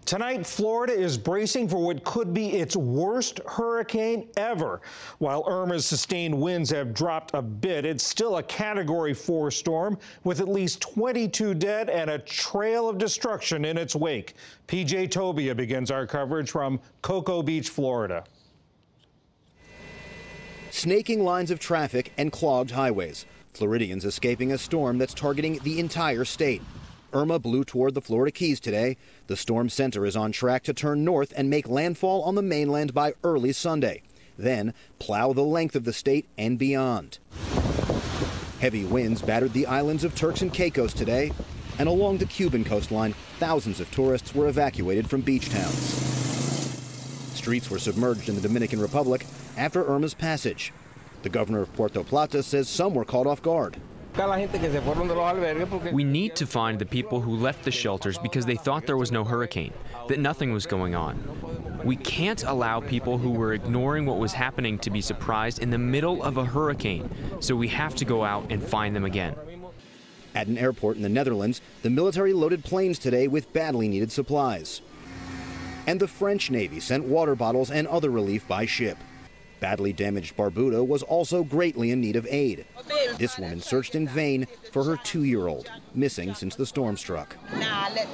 Tonight, Florida is bracing for what could be its worst hurricane ever. While Irma's sustained winds have dropped a bit, it's still a Category 4 storm with at least 22 dead and a trail of destruction in its wake. PJ Tobia begins our coverage from Cocoa Beach, Florida. Snaking lines of traffic and clogged highways. Floridians escaping a storm that's targeting the entire state. Irma blew toward the Florida Keys today. The storm center is on track to turn north and make landfall on the mainland by early Sunday, then plow the length of the state and beyond. Heavy winds battered the islands of Turks and Caicos today, and along the Cuban coastline, thousands of tourists were evacuated from beach towns. Streets were submerged in the Dominican Republic after Irma's passage. The governor of Puerto Plata says some were caught off guard. We need to find the people who left the shelters because they thought there was no hurricane, that nothing was going on. We can't allow people who were ignoring what was happening to be surprised in the middle of a hurricane, so we have to go out and find them again. At an airport in the Netherlands, the military loaded planes today with badly needed supplies. And the French Navy sent water bottles and other relief by ship. Badly damaged Barbuda was also greatly in need of aid. This woman searched in vain for her 2-year-old, missing since the storm struck. I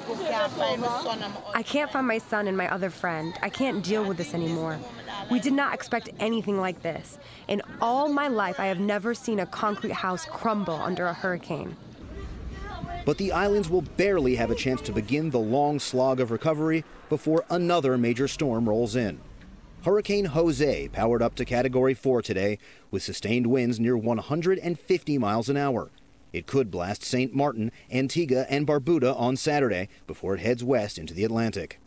can't find my son and my other friend. I can't deal with this anymore. We did not expect anything like this. In all my life, I have never seen a concrete house crumble under a hurricane. But the islands will barely have a chance to begin the long slog of recovery before another major storm rolls in. Hurricane Jose powered up to Category 4 today with sustained winds near 150 miles an hour. It could blast St. Martin, Antigua, and Barbuda on Saturday before it heads west into the Atlantic.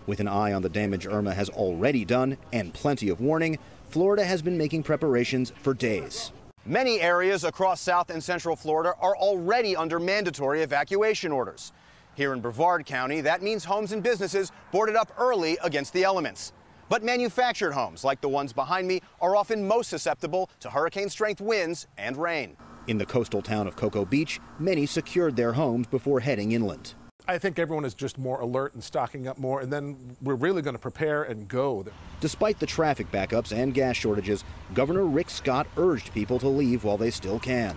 With an eye on the damage Irma has already done and plenty of warning, Florida has been making preparations for days. Many areas across South and Central Florida are already under mandatory evacuation orders. Here in Brevard County, that means homes and businesses boarded up early against the elements. But manufactured homes, like the ones behind me, are often most susceptible to hurricane-strength winds and rain. In the coastal town of Cocoa Beach, many secured their homes before heading inland. I think everyone is just more alert and stocking up more, and then we're really going to prepare and go. Despite the traffic backups and gas shortages, Governor Rick Scott urged people to leave while they still can.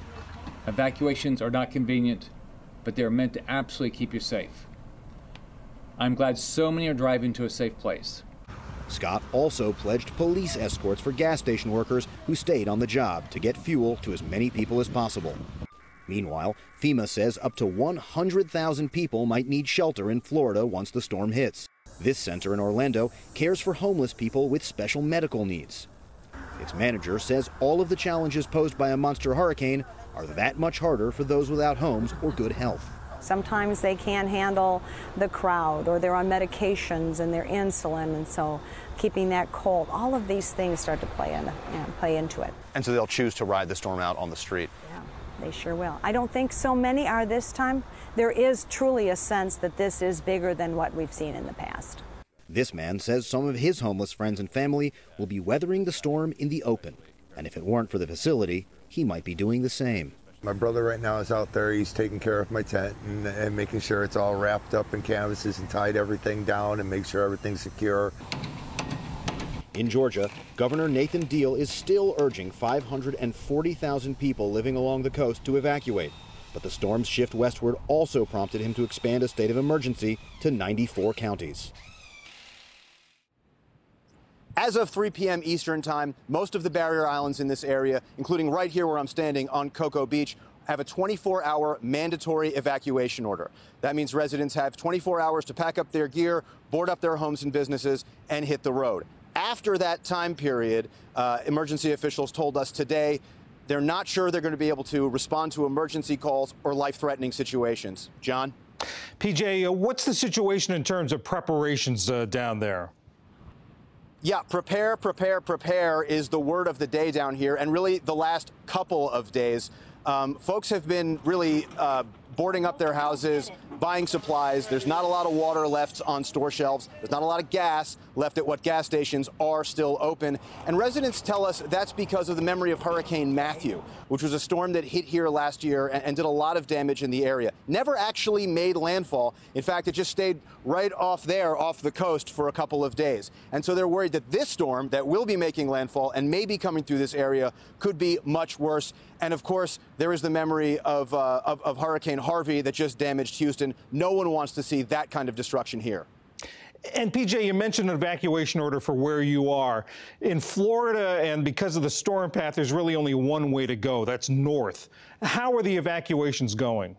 Evacuations are not convenient, but they're meant to absolutely keep you safe. I'm glad so many are driving to a safe place. Scott also pledged police escorts for gas station workers who stayed on the job to get fuel to as many people as possible. Meanwhile, FEMA says up to 100,000 people might need shelter in Florida once the storm hits. This center in Orlando cares for homeless people with special medical needs. Its manager says all of the challenges posed by a monster hurricane are that much harder for those without homes or good health. Sometimes they can't handle the crowd, or they're on medications and they're insulin, and so keeping that cold, all of these things start to play into it. And so they'll choose to ride the storm out on the street. Yeah, they sure will. I don't think so many are this time. There is truly a sense that this is bigger than what we've seen in the past. This man says some of his homeless friends and family will be weathering the storm in the open. And if it weren't for the facility, he might be doing the same. My brother right now is out there. He's taking care of my tent and making sure it's all wrapped up in canvases and tied everything down and make sure everything's secure. In Georgia, Governor Nathan Deal is still urging 540,000 people living along the coast to evacuate. But the storm's shift westward also prompted him to expand a state of emergency to 94 counties. As of 3 p.m. Eastern time, most of the barrier islands in this area, including right here where I'm standing on Cocoa Beach, have a 24-hour mandatory evacuation order. That means residents have 24 hours to pack up their gear, board up their homes and businesses, and hit the road. After that time period, emergency officials told us today they're not sure they're going to be able to respond to emergency calls or life-threatening situations. John? PJ, what's the situation in terms of preparations down there? Yeah, prepare, prepare, prepare is the word of the day down here, and really the last couple of days. Folks have been really boarding up their houses, buying supplies. There's not a lot of water left on store shelves. There's not a lot of gas left at what gas stations are still open. And residents tell us that's because of the memory of Hurricane Matthew, which was a storm that hit here last year and did a lot of damage in the area. Never actually made landfall. In fact, it just stayed right off there, off the coast for a couple of days. And so they're worried that this storm that will be making landfall and may be coming through this area could be much worse. And of course, there is the memory of Hurricane Harvey that just damaged Houston. No one wants to see that kind of destruction here. And PJ, you mentioned an evacuation order for where you are. In Florida, and because of the storm path, there's really only one way to go. That's north. How are the evacuations going?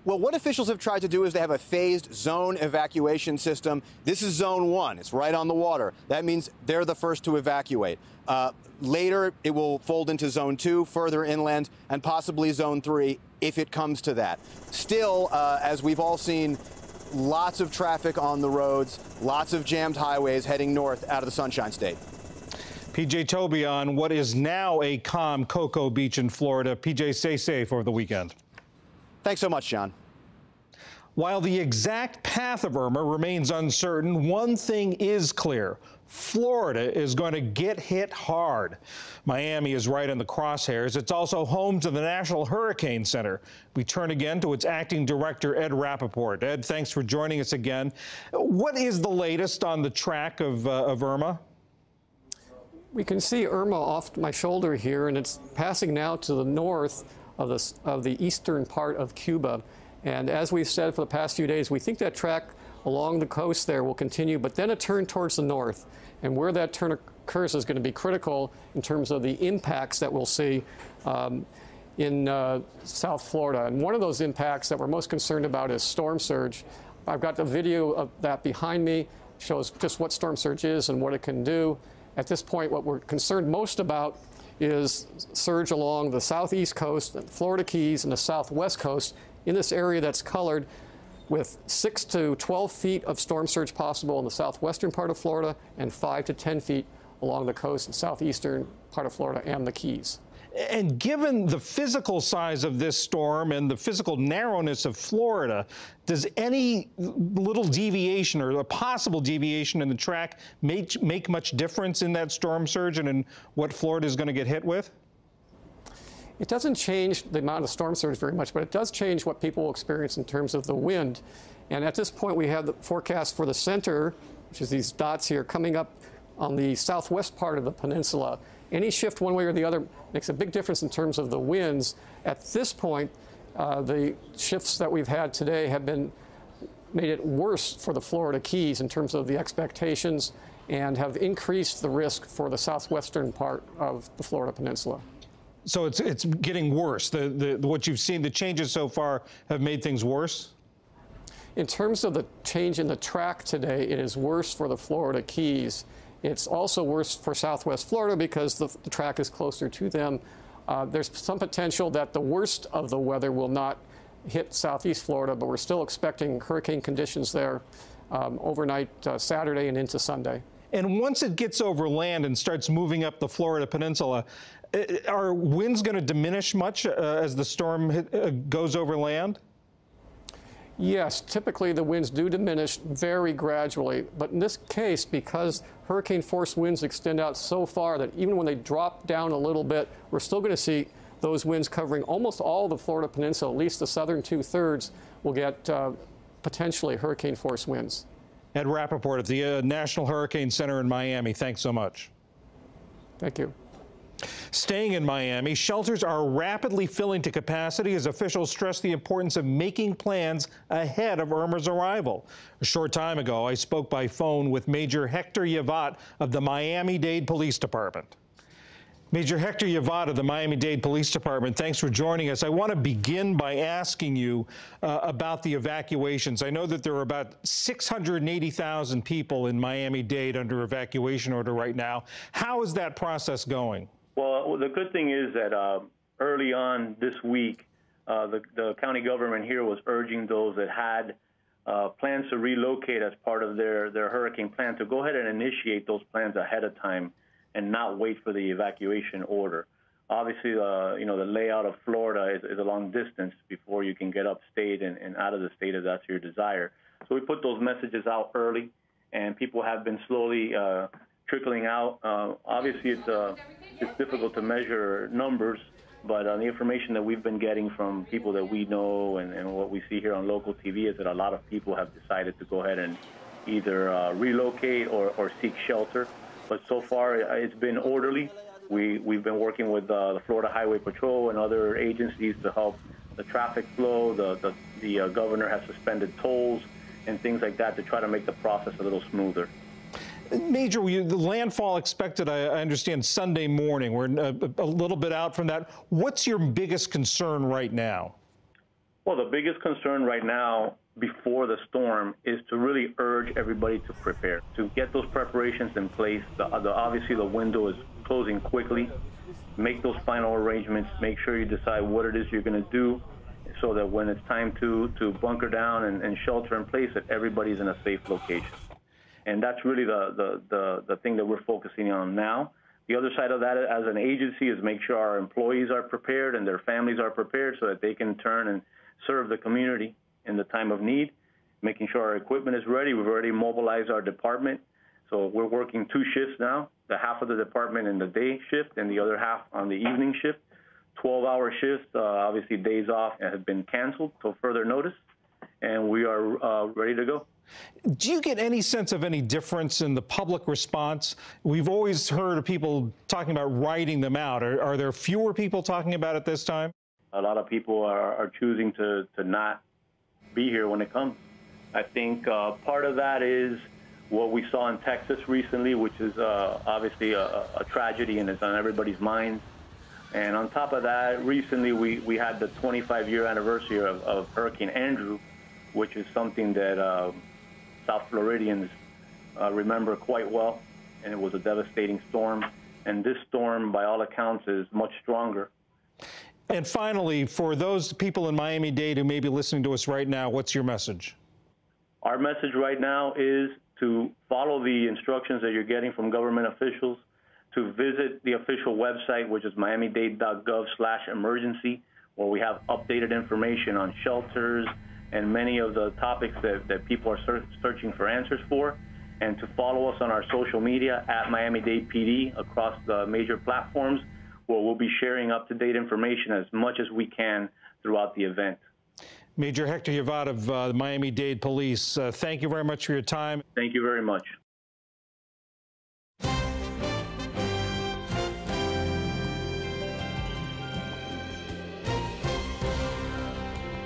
Well, what officials have tried to do is they have a phased zone evacuation system. This is zone 1. It's right on the water. That means they're the first to evacuate. Later, it will fold into zone 2, further inland, and possibly zone 3 if it comes to that. Still, as we've all seen, lots of traffic on the roads, lots of jammed highways heading north out of the Sunshine State. PJ Tobia on what is now a calm Cocoa Beach in Florida. PJ, stay safe over the weekend. Thanks so much, John. While the exact path of Irma remains uncertain, one thing is clear. Florida is going to get hit hard. Miami is right in the crosshairs. It's also home to the National Hurricane Center. We turn again to its acting director, Ed Rappaport. Ed, thanks for joining us again. What is the latest on the track of Irma? We can see Irma off my shoulder here, and it's passing now to the north of the eastern part of Cuba. And as we've said for the past few days, we think that track along the coast there will continue, but then a turn towards the north. And where that turn occurs is going to be critical in terms of the impacts that we'll see in South Florida. And one of those impacts that we're most concerned about is storm surge. I've got the video of that behind me, shows just what storm surge is and what it can do. At this point, what we're concerned most about is surge along the southeast coast, the Florida Keys, and the southwest coast in this area that's colored with 6 to 12 feet of storm surge possible in the southwestern part of Florida and 5 to 10 feet along the coast and southeastern part of Florida and the Keys. And given the physical size of this storm and the physical narrowness of Florida, does any little deviation or a possible deviation in the track make much difference in that storm surge and in what Florida is going to get hit with? It doesn't change the amount of storm surge very much, but it does change what people will experience in terms of the wind. And at this point, we have the forecast for the center, which is these dots here, coming up on the southwest part of the peninsula. Any shift one way or the other makes a big difference in terms of the winds. At this point, the shifts that we've had today have made it worse for the Florida Keys in terms of the expectations and have increased the risk for the southwestern part of the Florida Peninsula. So it's getting worse. What you've seen, the changes so far have made things worse? In terms of the change in the track today, it is worse for the Florida Keys. It's also worse for southwest Florida because the track is closer to them. There's some potential that the worst of the weather will not hit southeast Florida, but we're still expecting hurricane conditions there overnight Saturday and into Sunday. And once it gets over land and starts moving up the Florida Peninsula, are winds going to diminish much as the storm goes over land? Yes, typically the winds do diminish very gradually, but in this case, because hurricane force winds extend out so far that even when they drop down a little bit, we're still going to see those winds covering almost all the Florida Peninsula. At least the southern 2/3 will get potentially hurricane force winds. Ed Rappaport at the National Hurricane Center in Miami, thanks so much. Thank you. Staying in Miami, shelters are rapidly filling to capacity as officials stress the importance of making plans ahead of Irma's arrival. A short time ago, I spoke by phone with Major Hector Llevat of the Miami-Dade Police Department. Major Hector Llevat of the Miami-Dade Police Department, thanks for joining us. I want to begin by asking you about the evacuations. I know that there are about 680,000 people in Miami-Dade under evacuation order right now. How is that process going? Well, the good thing is that early on this week, the county government here was urging those that had plans to relocate as part of their hurricane plan to go ahead and initiate those plans ahead of time and not wait for the evacuation order. Obviously, the layout of Florida is a long distance before you can get upstate and out of the state if that's your desire. So we put those messages out early, and people have been slowly trickling out. Obviously, it's difficult to measure numbers, but the information that we've been getting from people that we know and what we see here on local TV is that a lot of people have decided to go ahead and either relocate or seek shelter. But so far, it's been orderly. We've been working with the Florida Highway Patrol and other agencies to help the traffic flow. The governor has suspended tolls and things like that to try to make the process a little smoother. Major, the landfall expected, I understand, Sunday morning. We're a little bit out from that. What's your biggest concern right now? Well, the biggest concern right now before the storm is to really urge everybody to prepare, to get those preparations in place. Obviously, the window is closing quickly. Make those final arrangements. Make sure you decide what it is you're going to do so that when it's time to bunker down and shelter in place, that everybody's in a safe location. And that's really the thing that we're focusing on now. The other side of that as an agency is make sure our employees are prepared and their families are prepared so that they can turn and serve the community in the time of need, making sure our equipment is ready. We've already mobilized our department. So we're working 2 shifts now, the half of the department in the day shift and the other half on the evening shift. 12-hour shifts, obviously days off have been canceled till further notice, and we are ready to go. Do you get any sense of any difference in the public response? We've always heard of people talking about writing them out. Are there fewer people talking about it this time? A lot of people are choosing to not be here when it comes. I think part of that is what we saw in Texas recently, which is obviously a tragedy and it's on everybody's minds. And on top of that, recently we had the 25-year anniversary of Hurricane Andrew, which is something that South Floridians remember quite well, and it was a devastating storm. And this storm, by all accounts, is much stronger. And finally, for those people in Miami-Dade who may be listening to us right now, what's your message? Our message right now is to follow the instructions that you're getting from government officials, to visit the official website, which is miamidade.gov/emergency, where we have updated information on shelters and many of the topics that people are searching for answers for, and to follow us on our social media at Miami-Dade PD across the major platforms, where we'll be sharing up-to-date information as much as we can throughout the event. Major Hector Llevat of the Miami-Dade Police, thank you very much for your time. Thank you very much.